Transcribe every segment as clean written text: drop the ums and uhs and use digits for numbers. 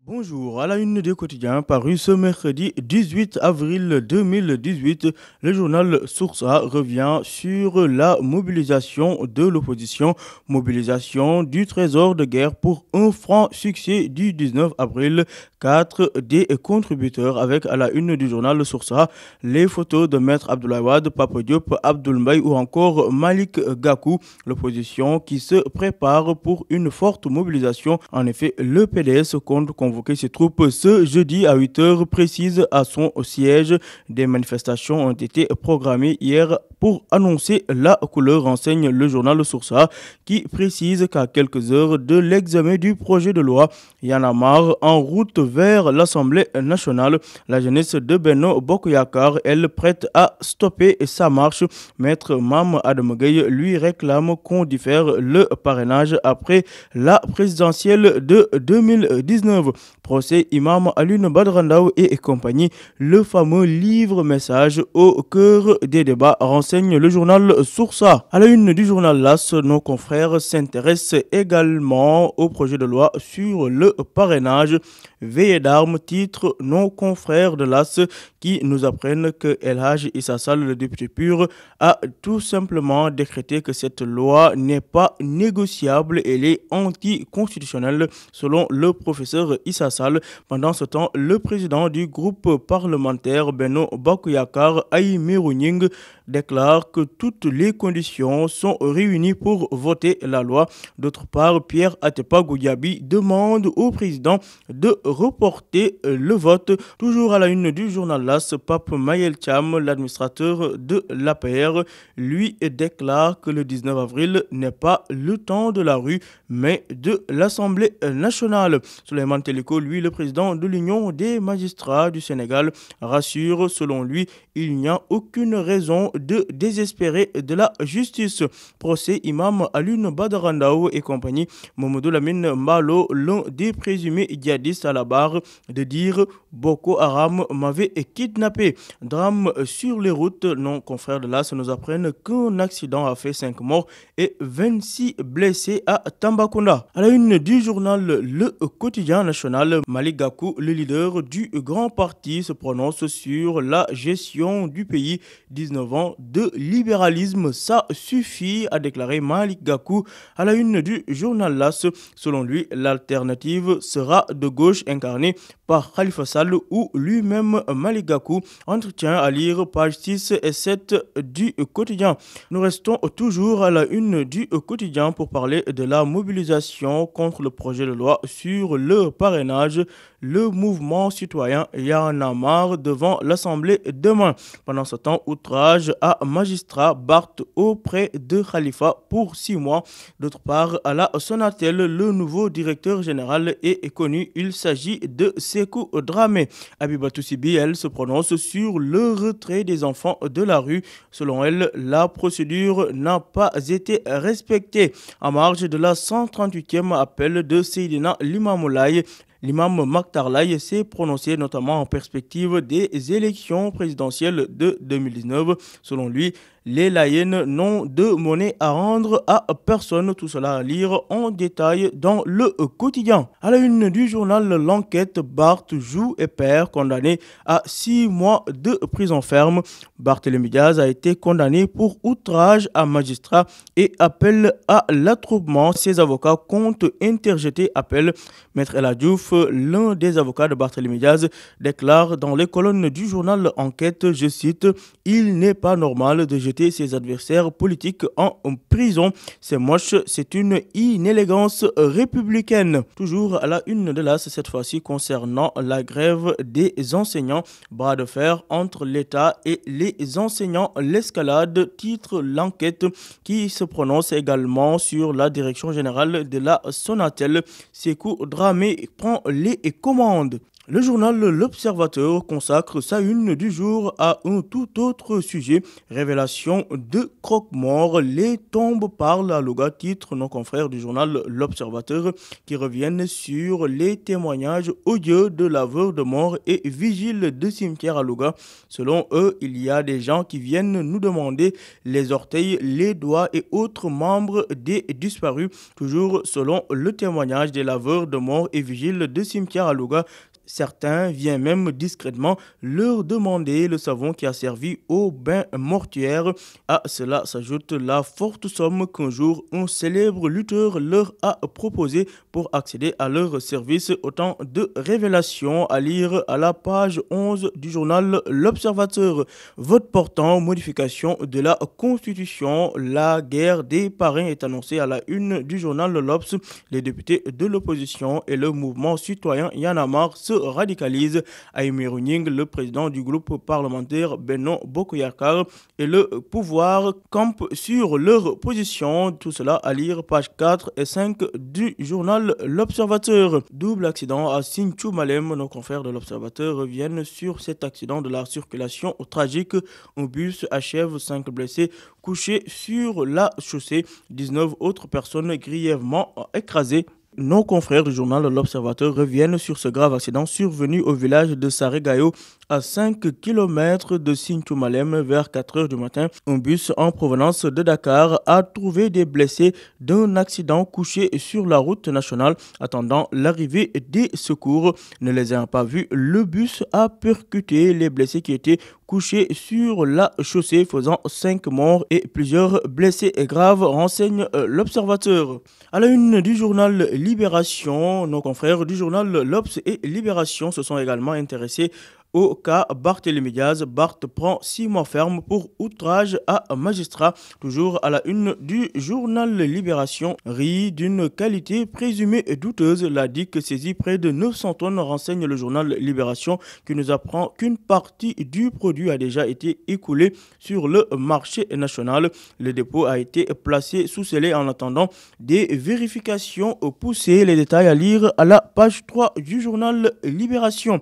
Bonjour, à la une des quotidiens paru ce mercredi 18 avril 2018, le journal Source A revient sur la mobilisation de l'opposition, mobilisation du trésor de guerre pour un franc succès du 19 avril. Quatre des contributeurs avec à la une du journal Source A les photos de Maître Abdoulaye Wade, Papa Diop, Abdoul Mbaye ou encore Malik Gakou, l'opposition qui se prépare pour une forte mobilisation. En effet, le PDS compte convoquer ses troupes ce jeudi à 8 heures précises à son siège. Des manifestations ont été programmées hier pour annoncer la couleur, renseigne le journal Source A, qui précise qu'à quelques heures de l'examen du projet de loi Y'en a marre en route vers l'Assemblée nationale, la jeunesse de Benno Bokk Yakaar, elle, prête à stopper sa marche. Maître Mame Adama Gueye lui réclame qu'on diffère le parrainage après la présidentielle de 2019. Procès Imam Alioune Badara Ndao et compagnie, le fameux livre-message au cœur des débats, renseigne le journal Source A. À la une du journal LAS, nos confrères s'intéressent également au projet de loi sur le parrainage. Veillée d'armes, titre nos confrères de l'AS qui nous apprennent que El Hadj Issa Sall, le député pur, a tout simplement décrété que cette loi n'est pas négociable et elle est anticonstitutionnelle selon le professeur Issa Sall. Pendant ce temps, le président du groupe parlementaire Benno Bokk Yakaar, Aymérou Gningue, déclare que toutes les conditions sont réunies pour voter la loi. D'autre part, Pierre Atepa Goudiaby demande au président de reporter le vote. Toujours à la une du journal LAS, Pape Mayel Thiam, l'administrateur de l'APR, lui déclare que le 19 avril n'est pas le temps de la rue, mais de l'Assemblée nationale. Souleymane Teliko, lui, le président de l'Union des magistrats du Sénégal, rassure, selon lui, il n'y a aucune raison de désespérer de la justice. Procès Imam Alioune Badara Ndao et compagnie, Mamadou Lamine Mbalo, l'un des présumés djihadistes, à la barre de dire Boko Haram m'avait kidnappé. Drame sur les routes, nos confrères de l'AS nous apprennent qu'un accident a fait 5 morts et 26 blessés à Tambacounda. À la une du journal Le Quotidien National, Malik Gakou, le leader du grand parti, se prononce sur la gestion du pays. 19 ans de libéralisme, ça suffit, a déclaré Malik Gakou à la une du journal LAS. Selon lui, l'alternative sera de gauche incarnée par Khalifa Sall ou lui-même Malik Gakou. Entretien à lire page 6 et 7 du quotidien. Nous restons toujours à la une du quotidien pour parler de la mobilisation contre le projet de loi sur le parrainage. Le mouvement citoyen Y'en a marre devant l'Assemblée demain. Pendant ce temps, outrage à magistrat Barth auprès de Khalifa pour 6 mois. D'autre part, à la Sonatel, le nouveau directeur général est connu. Il s'agit de Sékou Dramé. Abibatou Sibi, elle, se prononce sur le retrait des enfants de la rue. Selon elle, la procédure n'a pas été respectée. En marge de la 138e appel de Seydina Limamoulaye, l'imam Makhtar Laye s'est prononcé notamment en perspective des élections présidentielles de 2019. Selon lui, les Layènes n'ont de monnaie à rendre à personne. Tout cela à lire en détail dans le quotidien. À la une du journal L'Enquête, Barth joue et perd, condamné à 6 mois de prison ferme. Barthélémy Diaz a été condamné pour outrage à magistrat et appel à l'attroupement. Ses avocats comptent interjeter appel. Maître El Hadj Diouf, l'un des avocats de Barthélémy Diaz, déclare dans les colonnes du journal Enquête, je cite, « Il n'est pas normal de jeter ses adversaires politiques en prison. C'est moche, c'est une inélégance républicaine. » Toujours à la une de l'AS, cette fois-ci concernant la grève des enseignants. Bras de fer entre l'État et les enseignants. L'escalade, titre l'Enquête, qui se prononce également sur la direction générale de la Sonatel. Sékou Dramé prend les commandes. Le journal L'Observateur consacre sa une du jour à un tout autre sujet, révélation de croque-mort. Les tombes parlent à Louga, titre nos confrères du journal L'Observateur qui reviennent sur les témoignages odieux de laveurs de morts et vigiles de cimetières à Louga. Selon eux, il y a des gens qui viennent nous demander les orteils, les doigts et autres membres des disparus. Toujours selon le témoignage des laveurs de morts et vigiles de cimetières à Louga, certains viennent même discrètement leur demander le savon qui a servi au bain mortuaire. À cela s'ajoute la forte somme qu'un jour un célèbre lutteur leur a proposé pour accéder à leur service. Autant de révélations à lire à la page 11 du journal L'Observateur. Vote portant modification de la Constitution. La guerre des parrains est annoncée à la une du journal L'Obs. Les députés de l'opposition et le mouvement citoyen Y en a marre se radicalise. Aïmi Runing, le président du groupe parlementaire Benno Bokoyakar, et le pouvoir campent sur leur position. Tout cela à lire page 4 et 5 du journal L'Observateur. Double accident à Sinthiou Malem. Nos confrères de L'Observateur reviennent sur cet accident de la circulation tragique. Un bus achève 5 blessés couchés sur la chaussée. 19 autres personnes grièvement écrasées. Nos confrères du journal L'Observateur reviennent sur ce grave accident survenu au village de Saregayo, à 5 km de Sinthiou Malem vers 4 heures du matin. Un bus en provenance de Dakar a trouvé des blessés d'un accident couchés sur la route nationale attendant l'arrivée des secours. Ne les ayant pas vus, le bus a percuté les blessés qui étaient couchés sur la chaussée, faisant 5 morts et plusieurs blessés graves, renseigne l'Observateur. À la une du journal Libération, nos confrères du journal L'Obs et Libération se sont également intéressés au cas Barthélémy Diaz. Barth prend 6 mois ferme pour outrage à magistrat. Toujours à la une du journal Libération, riz d'une qualité présumée douteuse. La DIC saisit près de 900 tonnes, renseigne le journal Libération, qui nous apprend qu'une partie du produit a déjà été écoulée sur le marché national. Le dépôt a été placé sous scellé en attendant des vérifications poussées. Les détails à lire à la page 3 du journal Libération.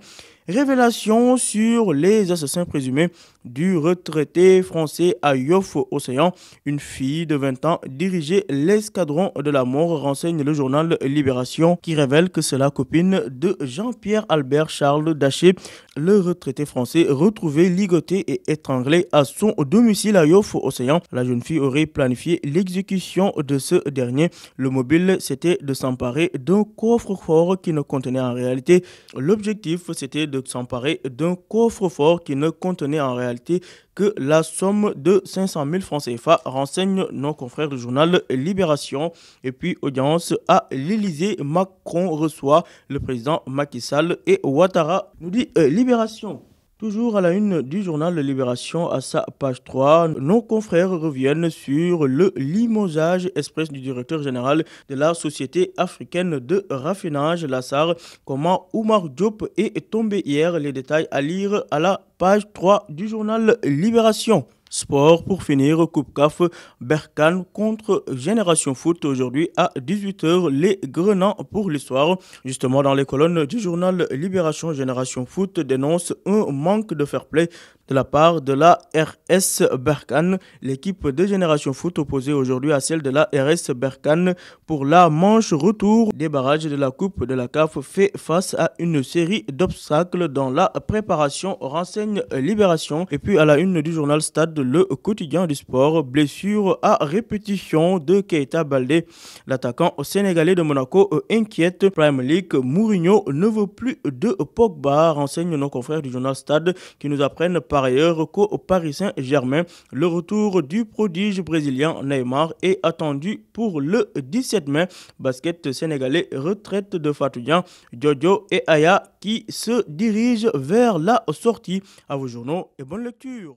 Révélation sur les assassins présumés du retraité français à Yoff-Océan. Une fille de 20 ans dirigeait l'escadron de la mort, renseigne le journal Libération, qui révèle que c'est la copine de Jean-Pierre Albert Charles Daché, le retraité français retrouvé ligoté et étranglé à son domicile à Yoff-Océan. La jeune fille aurait planifié l'exécution de ce dernier. Le mobile, c'était de s'emparer d'un coffre-fort qui ne contenait en réalité. L'objectif, c'était de s'emparer d'un coffre-fort qui ne contenait en réalité que la somme de 500 000 francs CFA, renseigne nos confrères du journal Libération. Et puis, audience à l'Élysée, Macron reçoit le président Macky Sall et Ouattara, nous dit Libération. Toujours à la une du journal Libération, à sa page 3, nos confrères reviennent sur le limogeage express du directeur général de la Société africaine de raffinage, la SAR. Comment Oumar Diop est tombé hier. Les détails à lire à la page 3 du journal Libération. Sport pour finir, Coupe CAF, Berkane contre Génération Foot aujourd'hui à 18 h, les Grenans pour l'histoire. Justement, dans les colonnes du journal Libération, Génération Foot dénonce un manque de fair play de la part de la RS Berkane. L'équipe de Génération Foot opposée aujourd'hui à celle de la RS Berkane pour la manche retour des barrages de la Coupe de la CAF fait face à une série d'obstacles dans la préparation, renseigne Libération. Et puis à la une du journal Stade, le quotidien du sport, blessure à répétition de Keita Baldé. L'attaquant sénégalais de Monaco inquiète. Premier League, Mourinho ne veut plus de Pogba, renseigne nos confrères du journal Stade, qui nous apprennent par ailleurs qu'au Paris Saint-Germain, le retour du prodige brésilien Neymar est attendu pour le 17 mai. Basket sénégalais, retraite de Fatou Dian, Jojo et Aya qui se dirigent vers la sortie. À vos journaux et bonne lecture.